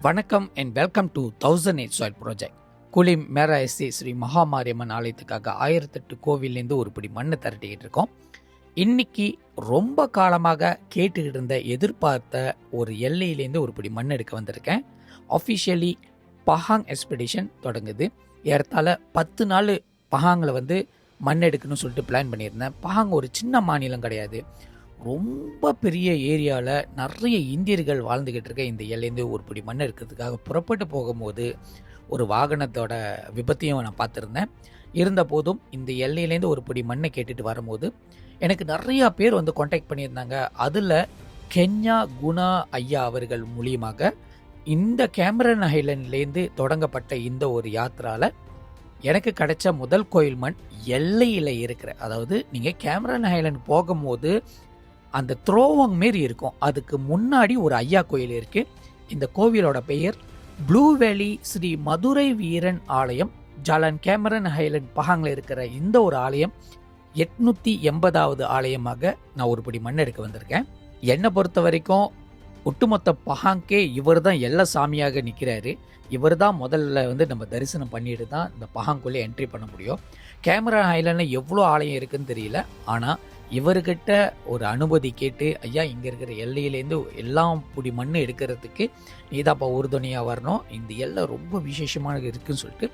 வணக்கம் and welcome to 1008 soil project. குலிம் மேரா எஸ்சி ஸ்ரீ மகாமாரியம்மன் ஆலயத்துக்காக 1008 கோவிலேருந்து ஒரு பிடி மண்ணை திரட்டிக்கிட்டு இருக்கோம். இன்னைக்கு ரொம்ப காலமாக கேட்டுக்கிட்டு இருந்த எதிர்பார்த்த ஒரு எல்லையிலேருந்து ஒரு பிடி மண் எடுக்க வந்திருக்கேன். அஃபிஷியலி பஹாங் எக்ஸ்பெடிஷன் தொடங்குது. ஏறத்தாழ 10 நாள் பஹாங்கில் மண் எடுக்கணும்னு சொல்லிட்டு பிளான் பண்ணியிருந்தேன். பஹாங் ஒரு சின்ன மாநிலம் கிடையாது, ரொம்ப பெரிய ஏரியாவில் நிறைய இந்தியர்கள் வாழ்ந்துக்கிட்டு இருக்க இந்த எல்லேருந்து ஒரு பிடி மண் இருக்கிறதுக்காக புறப்பட்டு போகும்போது ஒரு வாகனத்தோட விபத்தையும் நான் பார்த்துருந்தேன். இருந்த போதும் இந்த எல்லையிலேருந்து ஒரு பிடி மண்ணை கேட்டுட்டு வரும்போது எனக்கு நிறையா பேர் காண்டாக்ட் பண்ணியிருந்தாங்க. அதில் கென்யா குணா ஐயா அவர்கள் மூலியமாக இந்த கேமரன் ஐலண்ட்லேருந்து தொடங்கப்பட்ட இந்த ஒரு யாத்திராவில் எனக்கு கிடைச்ச முதல் கோயில் மண் எல்லையில் இருக்கிற, அதாவது நீங்கள் கேமரன் ஐலண்ட் போகும்போது அந்த த்ரோவங் மாரி இருக்கும், அதுக்கு முன்னாடி ஒரு ஐயா கோயில் இருக்கு. இந்த கோவிலோட பெயர் ப்ளூ வேலி ஸ்ரீ மதுரை வீரன் ஆலயம். ஜாலன் கேமரன் ஹைலண்ட் பஹாங்கில் இருக்கிற இந்த ஒரு ஆலயம் 880வது ஆலயமாக நான் ஒரு படி மண் எடுக்க வந்திருக்கேன். என்னை பொறுத்த வரைக்கும் ஒட்டுமொத்த பஹாங்கே இவர் தான் எல்லா சாமியாக நிற்கிறாரு. இவர் தான் முதல்ல நம்ம தரிசனம் பண்ணிட்டு தான் இந்த பஹாங்குள்ளே என்ட்ரி பண்ண முடியும். கேமரன் ஐலண்டில் எவ்வளோ ஆலயம் இருக்குன்னு தெரியல, ஆனால் இவர்கிட்ட ஒரு அனுமதி கேட்டு, ஐயா இங்கே இருக்கிற எல்லையிலேருந்து எல்லாம் பிடி மண் எடுக்கிறதுக்கு நீதாப்பா உறுதுணையாக வரணும், இந்த எல்லை ரொம்ப விசேஷமாக இருக்குன்னு சொல்லிட்டு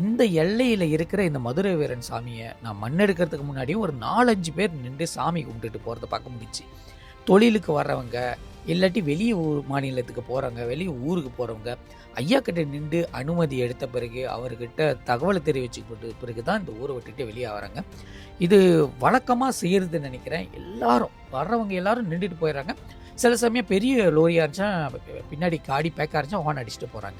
இந்த எல்லையில் இருக்கிற இந்த மதுரை வீரன் சாமியை நான் மண் எடுக்கிறதுக்கு முன்னாடியும் ஒரு 4-5 பேர் நின்று சாமி கும்பிட்டுட்டு போகிறத பார்க்க முடிச்சு. தொழிலுக்கு வர்றவங்க, இல்லாட்டி வெளியே மாநிலத்துக்கு போகிறவங்க, வெளியே ஊருக்கு போகிறவங்க ஐயா கிட்ட நின்று அனுமதி எடுத்த பிறகு அவர்கிட்ட தகவலை தெரிவிச்சுக்கிட்டு பிறகு தான் இந்த ஊரை விட்டுட்டு வெளியே வராங்க. இது வழக்கமாக செய்கிறதுன்னு நினைக்கிறேன். எல்லாரும் வர்றவங்க எல்லாரும் நின்றுட்டு போயிடுறாங்க. சில சமயம் பெரிய லோரியாக இருந்துச்சா பின்னாடி காடி பேக்காக இருந்துச்சா ஹார்ன் அடிச்சுட்டு போகிறாங்க.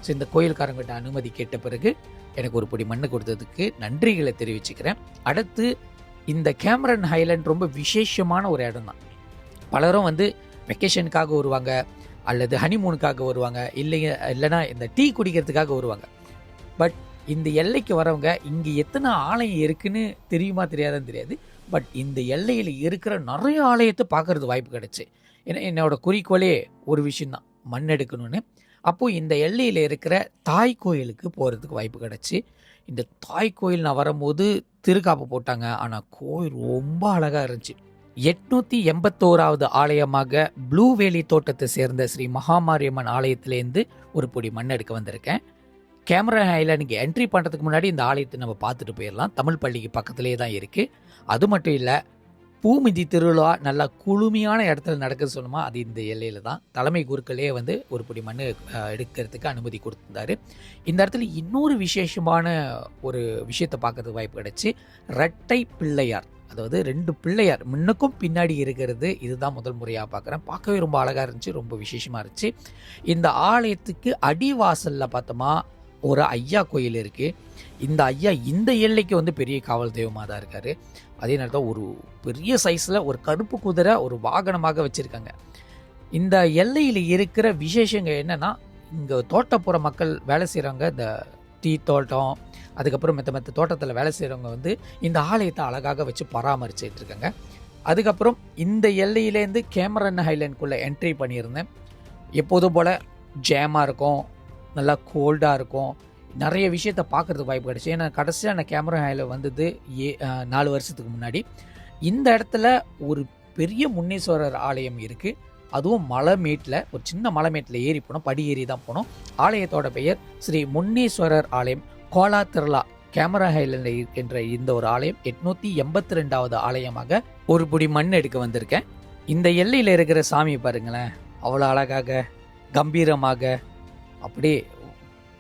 ஸோ இந்த கோயில்காரங்கிட்ட அனுமதி கேட்ட பிறகு எனக்கு ஒரு பிடி மண்ணு கொடுத்ததுக்கு நன்றிகளை தெரிவிச்சுக்கிறேன். அடுத்து இந்த கேமரன் ஹைலண்ட் ரொம்ப விசேஷமான ஒரு இடம் தான். பலரும் வெக்கேஷனுக்காக வருவாங்க, அல்லது ஹனிமூனுக்காக வருவாங்க, இல்லைன்னா இந்த டீ குடிக்கிறதுக்காக வருவாங்க. பட் இந்த எல்லைக்கு வரவங்க இங்கே எத்தனை ஆலயம் இருக்குன்னு தெரியுமா தெரியாதான்னு தெரியாது. பட் இந்த எல்லையில் இருக்கிற நிறைய ஆலயத்தை பார்க்கறது வாய்ப்பு கிடைச்சு. ஏன்னா என்னோட குறிக்கோளே ஒரு விஷயந்தான், மண் எடுக்கணும்னு. அப்போது இந்த எல்லையில் இருக்கிற தாய் கோயிலுக்கு போகிறதுக்கு வாய்ப்பு கிடச்சி. இந்த தாய் கோயில் நான் வரும்போது திருக்காப்பு போட்டாங்க, ஆனால் கோயில் ரொம்ப அழகாக இருந்துச்சு. 881வது ஆலயமாக ப்ளூ வேலி தோட்டத்தை சேர்ந்த ஸ்ரீ மகாமாரியம்மன் ஆலயத்திலேருந்து ஒரு பொடி மண் எடுக்க வந்திருக்கேன். கேமரன் ஐலண்டுக்கு என்ட்ரி பண்ணுறதுக்கு முன்னாடி இந்த ஆலயத்தை நம்ம பார்த்துட்டு போயிடலாம். தமிழ் பள்ளிக்கு பக்கத்துலேயே தான் இருக்குது. அது மட்டும் இல்லை, பூமிதி திருவிழா நல்லா குளுமையான இடத்துல நடக்குது சொன்னோமா, அது இந்த எல்லையில் தான். தலைமை குருக்களே ஒரு பொடி மண் எடுக்கிறதுக்கு அனுமதி கொடுத்துருந்தாரு. இந்த இடத்துல இன்னொரு விசேஷமான ஒரு விஷயத்தை பார்க்கறதுக்கு வாய்ப்பு கிடைச்சி. இரட்டை பிள்ளையார், அதாவது 2 பிள்ளையார் முன்னுக்கும் பின்னாடி இருக்கிறது, இதுதான் முதல் முறையாக பார்க்குறேன். பார்க்கவே ரொம்ப அழகாக இருந்துச்சு, ரொம்ப விசேஷமாக இருந்துச்சு. இந்த ஆலயத்துக்கு அடிவாசலில் பார்த்தோமா ஒரு ஐயா கோயில் இருக்குது. இந்த ஐயா இந்த எல்லைக்கு பெரிய காவல் தெய்வமாக தான் இருக்கார். அதே நேரத்தில் ஒரு பெரிய சைஸில் ஒரு கருப்பு குதிரை ஒரு வாகனமாக வச்சுருக்காங்க. இந்த எல்லையில் இருக்கிற விசேஷங்கள் என்னென்னா, இங்கே தோட்டப்புற மக்கள் வேலை செய்கிறவங்க, இந்த டீ தோட்டம், அதுக்கப்புறம் மற்ற தோட்டத்தில் வேலை செய்கிறவங்க இந்த ஆலயத்தை அழகாக வச்சு பராமரிச்சுட்டு இருக்காங்க. அதுக்கப்புறம் இந்த எல்லையிலேருந்து கேமரன் ஹைலண்ட்குள்ளே என்ட்ரி பண்ணியிருந்தேன். எப்போதும் போல் ஜேமாக இருக்கும், நல்லா கோல்டாக இருக்கும், நிறைய விஷயத்தை பார்க்குறதுக்கு வாய்ப்பு கிடச்சி. ஏன்னா கடைசியாக நான் கேமரன் ஹைலண்ட் வந்தது 4 வருஷத்துக்கு முன்னாடி. இந்த இடத்துல ஒரு பெரிய முன்னீஸ்வரர் ஆலயம் இருக்குது. அதுவும் மலைமேட்டில், ஒரு சின்ன மலைமேட்டில் ஏறி போனோம், படி ஏறி தான் போனோம். ஆலயத்தோட பெயர் ஸ்ரீ முன்னீஸ்வரர் ஆலயம். கோலா திருலா கேமரன் ஹைலண்டில் இருக்கின்ற இந்த ஒரு ஆலயம் 882வது ஆலயமாக ஒரு பிடி மண் எடுக்க வந்திருக்கேன். இந்த எல்லையில் இருக்கிற சாமி பாருங்களேன், அவ்வளோ அழகாக கம்பீரமாக அப்படியே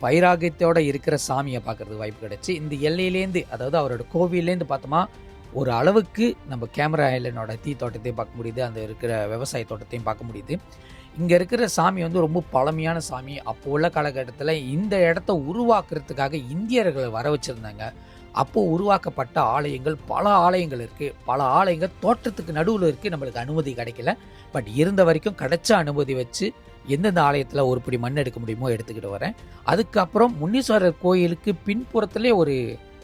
வைராகியத்தோடு இருக்கிற சாமியை பார்க்குறதுக்கு வாய்ப்பு கிடச்சி. இந்த எல்லையிலேருந்து, அதாவது அவரோட கோவிலேருந்து பார்த்தோமா ஒரு அளவுக்கு நம்ம கேமரன் ஐலண்டோட டீ தோட்டத்தையும் பார்க்க முடியுது, அந்த இருக்கிற விவசாய தோட்டத்தையும் பார்க்க முடியுது. இங்கே இருக்கிற சாமி ரொம்ப பழமையான சாமி. அப்போ உள்ள காலகட்டத்தில் இந்த இடத்த உருவாக்குறதுக்காக இந்தியர்களை வர வச்சுருந்தாங்க. அப்போது உருவாக்கப்பட்ட ஆலயங்கள், பல ஆலயங்கள் இருக்குது. பல ஆலயங்கள் தோட்டத்துக்கு நடுவில் இருக்குது. நம்மளுக்கு அனுமதி கிடைக்கல. பட் இருந்த வரைக்கும் கிடைச்ச அனுமதி வச்சு எந்தெந்த ஆலயத்தில் ஒரு பிடி மண் எடுக்க முடியுமோ எடுத்துக்கிட்டு வரேன். அதுக்கப்புறம் முன்னீஸ்வரர் கோயிலுக்கு பின்புறத்துலேயே ஒரு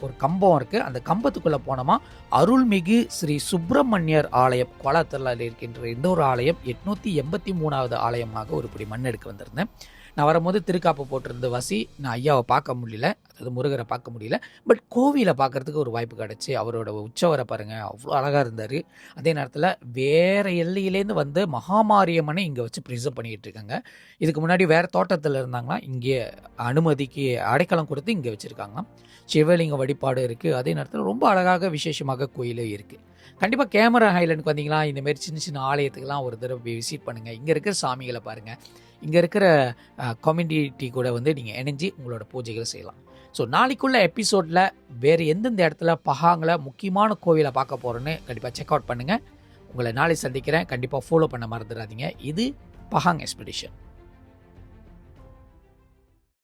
ஒரு கம்பம் இருக்குது. அந்த கம்பத்துக்குள்ளே போனோமா அருள்மிகு ஸ்ரீ சுப்பிரமணியர் ஆலயம் கோலாத்தூரில் இருக்கின்ற இந்த ஒரு ஆலயம் 883வது ஆலயமாக ஒரு பிடி மண் எடுக்க வந்திருந்தேன். நான் வரும்போது திருக்காப்பு போட்டிருந்த வாசி நான் ஐயாவை பார்க்க முடியல, அதாவது முருகரை பார்க்க முடியல. பட் கோவிலை பார்க்கறதுக்கு ஒரு வாய்ப்பு கிடச்சி. அவரோட உற்சவரை பாருங்கள், அவ்வளோ அழகாக இருந்தார். அதே நேரத்தில் வேறு எல்லையிலேருந்து வந்து மகாமாரியம்மனை இங்கே வச்சு ப்ரிசர்வ் பண்ணிக்கிட்டு இருக்காங்க. இதுக்கு முன்னாடி வேறு தோட்டத்தில் இருந்தாங்களாம், இங்கே அனுமதிக்கு அடைக்கலம் கொடுத்து இங்கே வச்சுருக்காங்களாம். சிவலிங்க வழிபாடு இருக்குது. அதே நேரத்தில் ரொம்ப அழகாக விசேஷமாக கோயிலும் இருக்குது. கண்டிப்பாக கேமரா ஹைலண்டுக்கு வந்தீங்கன்னா இந்தமாரி சின்ன சின்ன ஆலயத்துக்கெல்லாம் ஒரு தடவை விசிட் பண்ணுங்கள். இங்கே இருக்கிற சாமிகளை பாருங்கள், இங்கே இருக்கிற கம்யூனிட்டி கூட வந்து நீங்கள் இணைஞ்சு உங்களோட பூஜைகளை செய்யலாம். ஸோ நாளைக்குள்ள எபிசோடில் வேறு எந்தெந்த இடத்துல பஹாங்கில் முக்கியமான கோவிலை பார்க்க போகிறோன்னு கண்டிப்பாக செக் அவுட் பண்ணுங்கள். உங்களை நாளை சந்திக்கிறேன். கண்டிப்பாக ஃபாலோ பண்ண மறந்துடாதீங்க. இது பஹாங் எக்ஸ்பெடிஷன்.